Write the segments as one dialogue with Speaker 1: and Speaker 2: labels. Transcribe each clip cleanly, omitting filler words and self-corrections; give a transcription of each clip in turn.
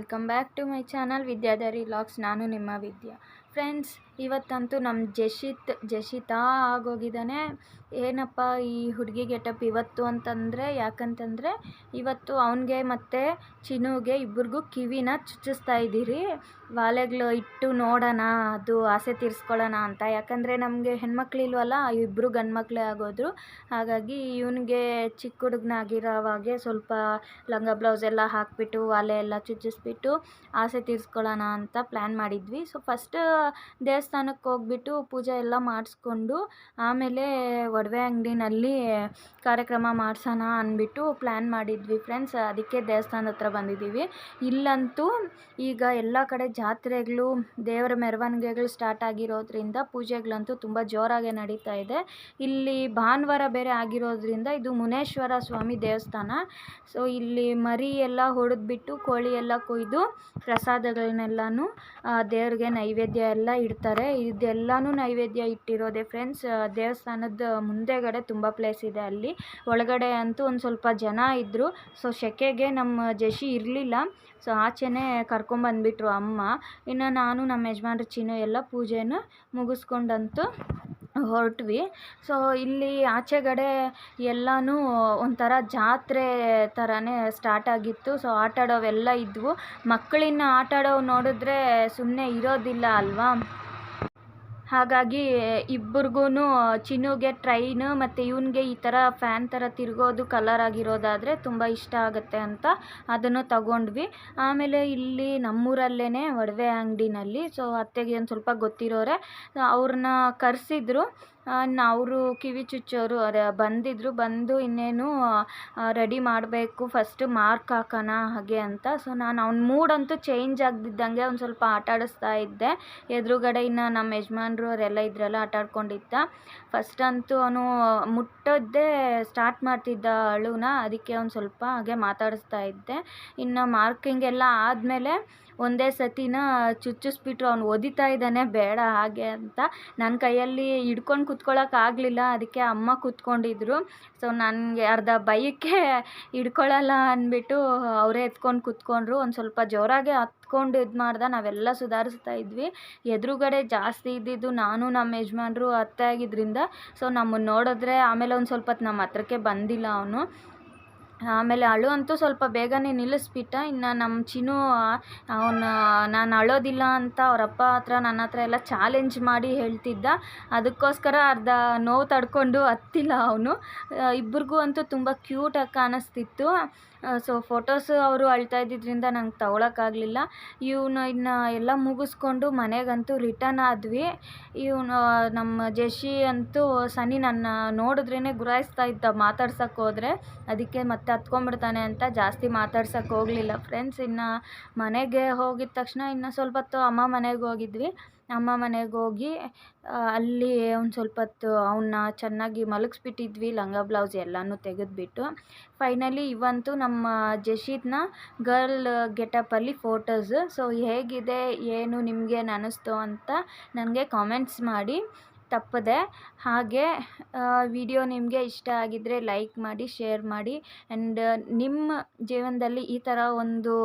Speaker 1: Welcome back to my channel Vidyadhari vlogs. ನಾನು ನಿಮ್ಮ ವಿದ್ಯಾ. Friends, ಇವತ್ತಂತೂ ನಮ್ಮ ಜಶಿತಾ ಆಗೋಗಿದ್ದಾನೆ. ಏನಪ್ಪ ಈ ಹುಡುಗಿ ಗೆಟಪ್ ಇವತ್ತು ಅಂತಂದರೆ, ಯಾಕಂತಂದರೆ ಇವತ್ತು ಅವನಿಗೆ ಮತ್ತು ಚಿನ್ನುಗೆ ಇಬ್ಬರಿಗೂ ಕಿವಿನ ಚುಚ್ಚಿಸ್ತಾ ಇದ್ದೀರಿ. ವಾಲೆಗಳು ಇಟ್ಟು ನೋಡೋಣ, ಅದು ಆಸೆ ತೀರಿಸ್ಕೊಳ್ಳೋಣ ಅಂತ. ಯಾಕಂದರೆ ನಮಗೆ ಹೆಣ್ಮಕ್ಳಿಲ್ವಲ್ಲ, ಇಬ್ಬರು ಗಂಡು ಮಕ್ಕಳೇ ಆಗೋದ್ರು. ಹಾಗಾಗಿ ಇವನಿಗೆ ಚಿಕ್ಕ ಹುಡುಗನಾಗಿರೋವಾಗೆ ಸ್ವಲ್ಪ ಲಂಗ ಬ್ಲೌಸ್ ಎಲ್ಲ ಹಾಕಿಬಿಟ್ಟು ವಾಲೆ ಎಲ್ಲ ಚುಚ್ಚಿಸ್ಬಿಟ್ಟು ಆಸೆ ತೀರಿಸ್ಕೊಳ್ಳೋಣ ಅಂತ ಪ್ಲ್ಯಾನ್ ಮಾಡಿದ್ವಿ. ಸೊ ಫಸ್ಟ್ ದೇವಸ್ಥಾನಕ್ಕೆ ಹೋಗ್ಬಿಟ್ಟು ಪೂಜೆ ಎಲ್ಲ ಮಾಡಿಸ್ಕೊಂಡು ಆಮೇಲೆ ಒಡವೆ ಅಂಗಡಿನಲ್ಲಿ ಕಾರ್ಯಕ್ರಮ ಮಾಡಿಸೋಣ ಅಂದ್ಬಿಟ್ಟು ಪ್ಲ್ಯಾನ್ ಮಾಡಿದ್ವಿ ಫ್ರೆಂಡ್ಸ್. ಅದಕ್ಕೆ ದೇವಸ್ಥಾನದ ಹತ್ರ ಬಂದಿದ್ದೀವಿ. ಇಲ್ಲಂತೂ ಈಗ ಎಲ್ಲ ಕಡೆ ಜಾತ್ರೆಗಳು, ದೇವರ ಮೆರವಣಿಗೆಗಳು ಸ್ಟಾರ್ಟ್ ಆಗಿರೋದ್ರಿಂದ ಪೂಜೆಗಳಂತೂ ತುಂಬ ಜೋರಾಗೆ ನಡೀತಾ ಇದೆ. ಇಲ್ಲಿ ಭಾನುವಾರ ಬೇರೆ ಆಗಿರೋದ್ರಿಂದ ಇದು ಮುನೇಶ್ವರ ಸ್ವಾಮಿ ದೇವಸ್ಥಾನ. ಸೊ ಇಲ್ಲಿ ಮರಿ ಎಲ್ಲ ಹೊಡೆದ್ಬಿಟ್ಟು ಕೋಳಿ ಎಲ್ಲ ಕೊಯ್ದು ಪ್ರಸಾದಗಳನ್ನೆಲ್ಲನೂ ದೇವ್ರಿಗೆ ನೈವೇದ್ಯ ಎಲ್ಲ ಇಡ್ತಾರೆ. ಇದೆಲ್ಲನೂ ನೈವೇದ್ಯ ಇಟ್ಟಿರೋದೆ ಫ್ರೆಂಡ್ಸ್. ದೇವಸ್ಥಾನದ ಮುಂದೆಗಡೆ ತುಂಬ ಪ್ಲೇಸ್ ಇದೆ. ಅಲ್ಲಿ ಒಳಗಡೆ ಅಂತೂ ಒಂದು ಸ್ವಲ್ಪ ಜನ ಇದ್ದರು. ಸೊ ಸೆಕೆಗೆ ನಮ್ಮ ಜಶಿ ಇರಲಿಲ್ಲ. ಸೊ ಆಚೆನೇ ಕರ್ಕೊಂಬಂದುಬಿಟ್ರು ಅಮ್ಮ. ಇನ್ನು ನಾನು ನಮ್ಮ ಯಜಮಾನ್ರು ಚಿನ್ನು ಎಲ್ಲ ಪೂಜೆನ ಮುಗಿಸ್ಕೊಂಡಂತೂ ಹೊರಟ್ವಿ. ಸೊ ಇಲ್ಲಿ ಆಚೆಗಡೆ ಎಲ್ಲನೂ ಒಂಥರ ಜಾತ್ರೆ ಥರನೇ ಸ್ಟಾರ್ಟ್ ಆಗಿತ್ತು. ಸೊ ಆಟಾಡೋವೆಲ್ಲ ಇದ್ವು. ಮಕ್ಕಳಿನ್ನ ಆಟಾಡೋವು ನೋಡಿದ್ರೆ ಸುಮ್ಮನೆ ಇರೋದಿಲ್ಲ ಅಲ್ವಾ. ಹಾಗಾಗಿ ಇಬ್ಬರಿಗೂ ಚಿನ್ನುಗೆ ಟ್ರೈನ್ ಮತ್ತು ಇವನಿಗೆ ಈ ಥರ ಫ್ಯಾನ್ ಥರ ತಿರುಗೋದು ಕಲರ್ ಆಗಿರೋದಾದರೆ ತುಂಬ ಇಷ್ಟ ಆಗುತ್ತೆ ಅಂತ ಅದನ್ನು ತಗೊಂಡ್ವಿ. ಆಮೇಲೆ ಇಲ್ಲಿ ನಮ್ಮೂರಲ್ಲೇ ಒಡವೆ ಅಂಗಡಿನಲ್ಲಿ, ಸೊ ಅತ್ತೆಗೆ ಒಂದು ಸ್ವಲ್ಪ ಗೊತ್ತಿರೋರೆ, ಅವ್ರನ್ನ ಕರೆಸಿದ್ರು. ಅವರು ಕಿವಿ ಚುಚ್ಚೋರು ಬಂದಿದ್ದರು. ಬಂದು ಇನ್ನೇನು ರೆಡಿ ಮಾಡಬೇಕು, ಫಸ್ಟು ಮಾರ್ಕ್ ಹಾಕೋಣ ಹಾಗೆ ಅಂತ. ಸೊ ನಾನು ಅವ್ನ ಮೂಡಂತೂ ಚೇಂಜ್ ಆಗದಿದ್ದಂಗೆ ಒಂದು ಸ್ವಲ್ಪ ಆಟಾಡಿಸ್ತಾ ಇದ್ದೆ. ಎದುರುಗಡೆ ಇನ್ನು ನಮ್ಮ ಯಜಮಾನ್ರು ಅವರೆಲ್ಲ ಇದ್ರೆಲ್ಲ ಆಟಾಡ್ಕೊಂಡಿದ್ದ. ಫಸ್ಟ್ ಅಂತೂ ಅವನು ಮುಟ್ಟೋದೇ ಸ್ಟಾರ್ಟ್ ಮಾಡ್ತಿದ್ದ ಅಳುನ, ಅದಕ್ಕೆ ಒಂದು ಸ್ವಲ್ಪ ಹಾಗೆ ಮಾತಾಡಿಸ್ತಾ ಇದ್ದೆ. ಇನ್ನು ಮಾರ್ಕಿಂಗ್ ಎಲ್ಲ ಆದಮೇಲೆ ಒಂದೇ ಸತಿನ ಚುಚ್ಚಿಸ್ಬಿಟ್ರು. ಅವ್ನು ಒದಿತಾ ಇದ್ದಾನೆ ಬೇಡ ಹಾಗೆ ಅಂತ. ನನ್ನ ಕೈಯಲ್ಲಿ ಹಿಡ್ಕೊಂಡು ಕುತ್ಕೊಳ್ಳೋಕ್ಕಾಗಲಿಲ್ಲ, ಅದಕ್ಕೆ ಅಮ್ಮ ಕೂತ್ಕೊಂಡಿದ್ರು. ಸೊ ನನಗೆ ಅರ್ಧ ಭಯಕ್ಕೆ ಹಿಡ್ಕೊಳ್ಳಲ್ಲ ಅಂದ್ಬಿಟ್ಟು ಅವರೇ ಎತ್ಕೊಂಡು ಕೂತ್ಕೊಂಡ್ರು. ಒಂದು ಸ್ವಲ್ಪ ಜೋರಾಗೆ ಹತ್ಕೊಂಡು ಇದು ಮಾಡ್ದೆ. ನಾವೆಲ್ಲ ಸುಧಾರಿಸ್ತಾ ಇದ್ವಿ. ಎದುರುಗಡೆ ಜಾಸ್ತಿ ಇದ್ದಿದ್ದು ನಾನು ನಮ್ಮ ಯಜಮಾನ್ರು ಅತ್ತೆ ಆಗಿದ್ದರಿಂದ ಸೊ ನಮ್ಮನ್ನು ನೋಡಿದ್ರೆ ಆಮೇಲೆ ಒಂದು ಸ್ವಲ್ಪ ಹೊತ್ತು ನಮ್ಮ ಹತ್ರಕ್ಕೆ ಬಂದಿಲ್ಲ ಅವನು. ಆಮೇಲೆ ಅಳು ಅಂತೂ ಸ್ವಲ್ಪ ಬೇಗನೆ ನಿಲ್ಲಿಸ್ಬಿಟ್ಟ. ಇನ್ನು ನಮ್ಮ ಚಿನ್ನು ನಾನು ಅಳೋದಿಲ್ಲ ಅಂತ ಅವರಪ್ಪ ಹತ್ರ ನನ್ನ ಹತ್ರ ಎಲ್ಲ ಚಾಲೆಂಜ್ ಮಾಡಿ ಹೇಳ್ತಿದ್ದ. ಅದಕ್ಕೋಸ್ಕರ ಅರ್ಧ ನೋವು ತಡ್ಕೊಂಡು ಹತ್ತಿಲ್ಲ ಅವನು. ಇಬ್ರಿಗೂ ಅಂತೂ ತುಂಬ ಕ್ಯೂಟಾಗಿ ಕಾಣಿಸ್ತಿತ್ತು. ಸೊ ಫೋಟೋಸು ಅವರು ಅಳ್ತಾ ಇದ್ದಿದ್ದರಿಂದ ನಂಗೆ ತಗೊಳಕ್ಕಾಗಲಿಲ್ಲ. ಇವನು ಇನ್ನು ಎಲ್ಲ ಮುಗಿಸ್ಕೊಂಡು ಮನೆಗಂತೂ ರಿಟರ್ನ್ ಆದ್ವಿ. ಇವನು ನಮ್ಮ ಜಶಿ ಅಂತೂ ಸನಿ ನನ್ನ ನೋಡಿದ್ರೇ ಗುರಾಯಿಸ್ತಾ ಇದ್ದ ಮಾತಾಡ್ಸೋಕ್ಕೆ ಹೋದರೆ. ಅದಕ್ಕೆ ಮತ್ತೆ ಹತ್ಕೊಂಡ್ಬಿಡ್ತಾನೆ ಅಂತ ಜಾಸ್ತಿ ಮಾತಾಡ್ಸೋಕ್ಕೆ ಹೋಗಲಿಲ್ಲ ಫ್ರೆಂಡ್ಸ್. ಇನ್ನು ಮನೆಗೆ ಹೋಗಿದ ತಕ್ಷಣ ಇನ್ನು ಸ್ವಲ್ಪ ಹೊತ್ತು ಅಮ್ಮ ಮನೆಗೆ ಹೋಗಿದ್ವಿ. ಅಮ್ಮ ಮನೆಗೆ ಹೋಗಿ ಅಲ್ಲಿ ಒಂದು ಸ್ವಲ್ಪ ಹೊತ್ತು ಅವನ್ನ ಚೆನ್ನಾಗಿ ಮಲಗಿಸ್ಬಿಟ್ಟಿದ್ವಿ. ಲಂಗ ಬ್ಲೌಸ್ ಎಲ್ಲನೂ ತೆಗೆದುಬಿಟ್ಟು ಫೈನಲಿ ಇವಂತೂ ನಮ್ಮ ಜಶಿದ್ನ ಗರ್ಲ್ ಗೆಟಪಲ್ಲಿ ಫೋಟೋಸ್. ಸೊ ಹೇಗಿದೆ ಏನು ನಿಮಗೇನು ಅನ್ನಿಸ್ತು ಅಂತ ನನಗೆ ಕಾಮೆಂಟ್ಸ್ ಮಾಡಿ ತಪ್ಪದೆ. ಹಾಗೆ ವಿಡಿಯೋ ನಿಮಗೆ ಇಷ್ಟ ಆಗಿದ್ದರೆ ಲೈಕ್ ಮಾಡಿ, ಶೇರ್ ಮಾಡಿ. ಆ್ಯಂಡ್ ನಿಮ್ಮ ಜೀವನದಲ್ಲಿ ಈ ಥರ ಒಂದು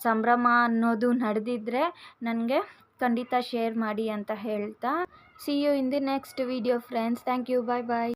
Speaker 1: ಸಂಭ್ರಮ ಅನ್ನೋದು ನಡೆದಿದ್ದರೆ ನನಗೆ ಖಂಡಿತ ಶೇರ್ ಮಾಡಿ ಅಂತ ಹೇಳ್ತಾ, see you in the next video friends. Thank you, bye bye.